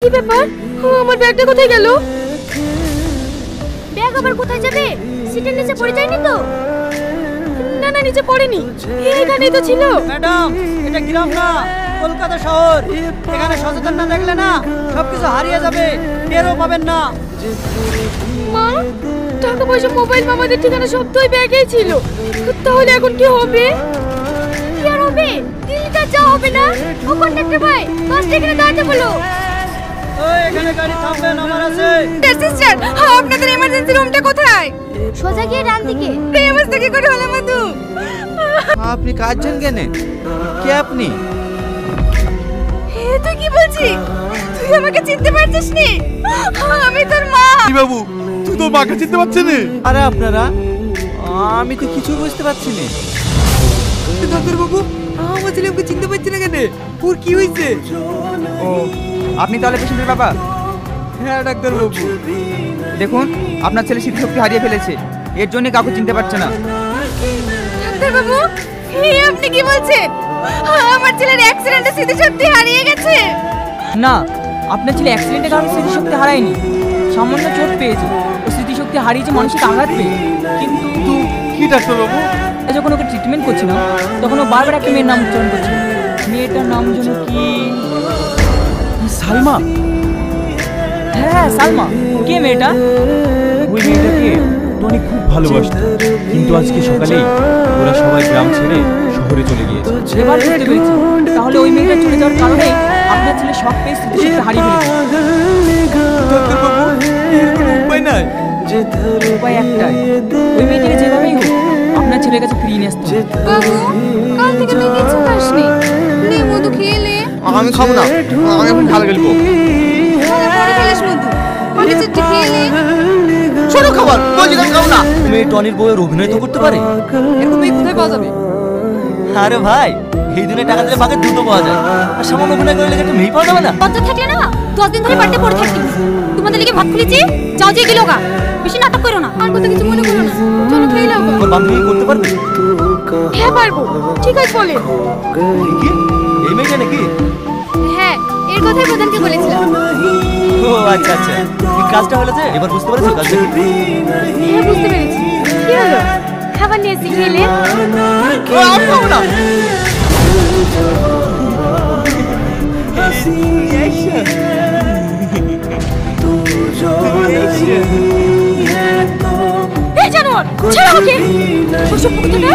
কি ব্যাপার? আমার ব্যাগটা কোথায় গেল? ব্যাগ আবার কোথায় যাবে? সিটের নিচে পড়ে যায়নি তো? না না, নিচে পড়েনি, এখানেই তো ছিল। ম্যাডাম, এটা গ্রাম না, কলকাতা শহর। এখানে সচেতন না দেখলে না সবকিছু হারিয়ে যাবে, টেরও পাবেন না। মা, টাকা পয়সা, মোবাইল, মামাদের ঠিকানা সব তো ওই ব্যাগেই ছিল। তাহলে এখন কি হবে? কি আর হবে? দিল্লিতে যাওয়া হবে না। ও কন্ডাক্টর ভাই, বাসটা এখানে দাঁড়াতে বলো। ওই এখানে গাড়ি থামবে, নামার আছে। সিস্টার, আপনাদের এমার্জেন্সি রুমটা কোথায়? সোজা গিয়ে ডান দিকে। এই অবস্থা কি করে হলো মধু? আপনি কাঁদছেন কেন? কে আপনি? তুই কি বলছিস? তুই আমাকে চিনতে পারছিস নি? আমি তোর মা। বাবু, তুই তো মাকে চিনতে পারছিস না? আরে আপনারা, আমি তো কিছু বুঝতে পারছি না। ডাক্তার বাবু, আমার ছেলে ওকে চিনতে পারছি না কেন? ওর কি হয়েছে? ও, আপনি তাহলে পেশেন্টের বাবা? হ্যাঁ ডাক্তার বাবু। দেখুন, আপনার ছেলে স্মৃতিশক্তি হারিয়ে ফেলেছে, এর জন্য কাউকে চিনতে পারছে না। ডাক্তার বাবু, আপনি কি বলছেন? আমার ছেলের অ্যাক্সিডেন্টে স্মৃতিশক্তি হারিয়ে গেছে? না, আপনার ছেলে অ্যাক্সিডেন্টে কারণে স্মৃতিশক্তি হারায়নি, সামান্য চোট পেয়েছে। ও স্মৃতিশক্তি হারিয়েছে মানসিক আঘাত পেয়ে। কিন্তু কি ডাক্তার বাবু? যখন ওকে ট্রিটমেন্ট করছিলাম তখন ও বারবার একটা মেয়ের নাম উচ্চারণ করছিল। মেয়েটার নাম যেন কি? সালমা। হ্যাঁ, সালমা। কে মেয়েটা? ওই মেয়েটাকে টনি খুব ভালোবাসত, কিন্তু আজকে সকালেই ওরা সবাই গ্রাম ছেড়ে শহরে চলে গিয়েছে। এবার বুঝতে পেরেছি, তাহলে ওই মেয়েটা চলে যাওয়ার কারণেই আপনার ছেলে শখ পেয়ে স্মৃতিশক্তি হারিয়ে ফেলেছে। ডাক্তার বাবু, এর কোনো উপায় নাই? উপায় একটাই, ওই মেয়েটাকে যেভাবেই হোক আপনার ছেলের কাছে ফিরিয়ে নিয়ে আসতে হবে। বাবু, কাল থেকে তুই কিছু খাসনি। নে মধু খেয়ে নে। আমি খাবো না, আমি এখন ভালো গেলবো। তাহলে পরে খেলিস মধু। অনেক চেষ্টা খেয়ে নে। ছোট খাবার বলছি, আমি খাবো না। তুমি টনির বউয়ের অভিনয় তো করতে পারে। এরকম মেয়ে কোথায় পাওয়া যাবে? আরে ভাই, এই দিনে টাকা দিলে ভাগে দ্রুত পাওয়া যায়, আর সামান্য অভিনয় করলে একটা মেয়ে পাওয়া যাবে না। লজ্জা থাকলে না 10 দিন ধরে বাড়িতে পড়ে থাকতি। তোমাদের লিগে ভাত খুলেছি, যাও যে গিলো গা। বেশি নাটক করো না, আর কথা কিছু মনে করো না। চলো খেয়ে নাও। ওর বান্ধবী করতে পারবে? হ্যাঁ পারবো। ঠিক আছে বলে। কি এই মেয়েটা নাকি? হ্যাঁ, এর কথাই প্রধানকে বলেছিলাম। ও আচ্ছা আচ্ছা, এই কাজটা হয়েছে, এবার বুঝতে পারছো কাজটা কি? হ্যাঁ, বুঝতে পেরেছি। কি হলো? খাবার নিয়ে এসে খেলে? আমি খাবো না। এই জানোয়ার, ছেড়ে আমাকে। ওসব পুকুর থেকে